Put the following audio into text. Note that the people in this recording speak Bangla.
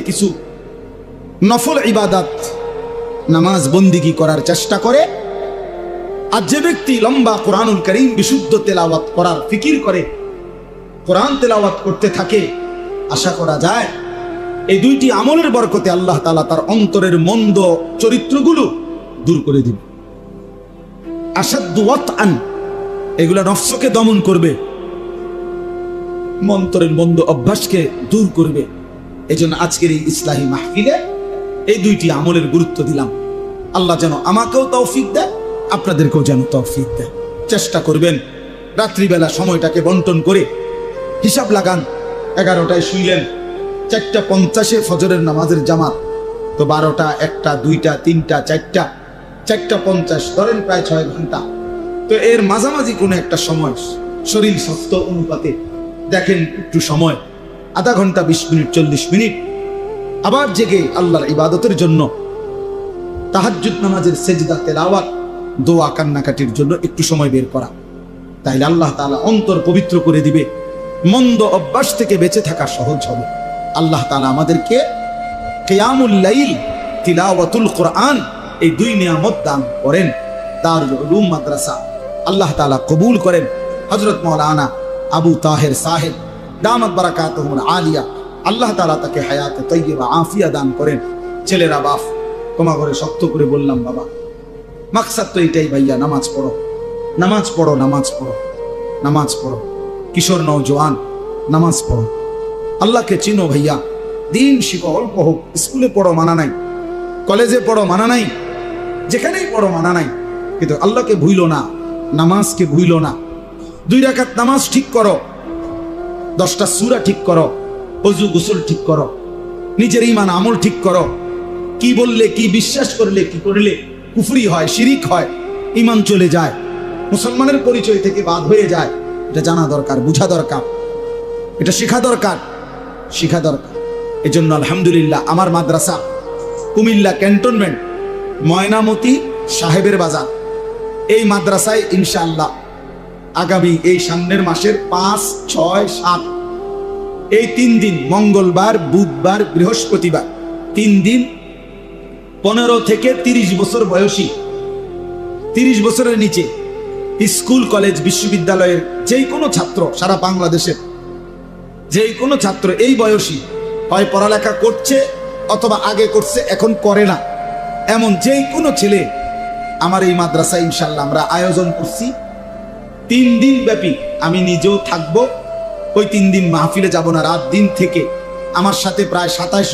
কিছু নফল ইবাদত নামাজ বন্দিগি করার চেষ্টা করে, আর যে ব্যক্তি লম্বা কোরআনুল কারীম বিশুদ্ধ তেলাওয়াত করার ফিকির করে, কোরআন তেলাওয়াত করতে থাকে, আশা করা যায় এই দুইটি আমলের বরকতে আল্লাহ তাআলা তার অন্তরের মন্দ চরিত্রগুলো দূর করে দিবে। আসাদ্দু ওয়াতআন, এগুলা নফসকে দমন করবে, অন্তরের মন্দ অভ্যাসকে দূর করবে। এজন্য আজকের এই ইসলাহি মাহফিলে এই দুইটি আমলের গুরুত্ব দিলাম। আল্লাহ যেন আমাকেও তৌফিক দেয়, আপনাদেরকেও যেন তৌফিক দেয়। চেষ্টা করবেন রাত্রিবেলা সময়টাকে বন্টন করে, হিসাব লাগান 11টায় শুইলেন, 4:50 ফজরের নামাজের জামাত, তো 12টা, 1টা, 2টা, 3টা, 4টা, 4:50 ধরেন প্রায় 6 ঘন্টা। তো এর মাঝামাঝি কোনো একটা সময় শরীর স্বাস্থ্য অনুপাতে দেখেন একটু সময়, আধা ঘন্টা, 20 মিনিট, 40 মিনিট আবার জেগে আল্লাহর ইবাদতের জন্য, তাহাজ্জুদ নামাজের সেজদা, তেলাওয়াত, দোয়া, কান্নাকাটির জন্য একটু সময় বের করা। তাইলে আল্লাহ তাআলা অন্তর পবিত্র করে দিবে, মন্দ অভ্যাস থেকে বেঁচে থাকা সহজ হবে। আল্লাহ তাআলা আমাদেরকে কিয়ামুল লাইল, তিলাওয়াতুল কোরআন, এই দুই নিয়ামত দান করেন। দারুল উলুম মাদ্রাসা আল্লাহ তাআলা কবুল করেন। হযরত মাওলানা আবু তাহের সাহেব দামাত বারাকাতুহুল আলিয়া, আল্লাহ তাআলা তাকে হায়াতে তাইয়্যিবা আফিয়া দান করেন। ছেলেরা, বাপ তোমার ঘরে শক্ত করে বললাম, বাবা মাকসাদ তো এটাই ভাইয়া, নামাজ পড়ো, নামাজ পড়ো, নামাজ পড়ো, নামাজ পড়ো। কিশোর নওজোয়ান, নামাজ পড়ো, আল্লাহকে চিনো ভাইয়া, দিন শিখো, অল্প হোক, স্কুলে পড়ো মানা নাই, কলেজে পড়ো মানা নাই, যেখানেই পড়ো মানা নাই, কিন্তু আল্লাহকে ভুইলো না, নামাজকে ভুইলো না। 2 রাকাত নামাজ ঠিক করো, 10টা সূরা ঠিক করো, ওযু গোসল ঠিক করো, নিজের ঈমান আমল ঠিক করো। কি বললে, কি বিশ্বাস করলে, কি করলে কুফরি হয়, শিরিক হয়, ঈমান চলে যায়, মুসলমানের পরিচয় থেকে বাদ হয়ে যায়। এটা জানা দরকার, বোঝা দরকার, এটা শেখা দরকার, শেখা দরকার। এজন্য আলহামদুলিল্লাহ আমার মাদ্রাসা কুমিল্লা ক্যান্টনমেন্ট, ময়নামতি সাহেবের বাজার, এই মাদ্রাসায় ইনশাআল্লাহ আগামী এই সামনের মাসের 5, 6, 7 এই 3 দিন, মঙ্গলবার, বুধবার, বৃহস্পতিবার, 3 দিন 15 থেকে 30 বছর বয়সী, 30 বছরের নিচে স্কুল, কলেজ, বিশ্ববিদ্যালয়ের যেই কোনো ছাত্র, সারা বাংলাদেশের যেই কোনো ছাত্র এই বয়সী, হয় পড়ালেখা করছে অথবা আগে করছে, এখন করে না, এমন যেই কোনো ছেলে আমার এই মাদ্রাসায় ইনশাআল্লাহ আমরা আয়োজন করছি 3 দিন ব্যাপী। আমি নিজেও থাকবো ওই 3 দিন, মাহফিলে যাব না, রাত দিন থেকে আমার সাথে প্রায় 27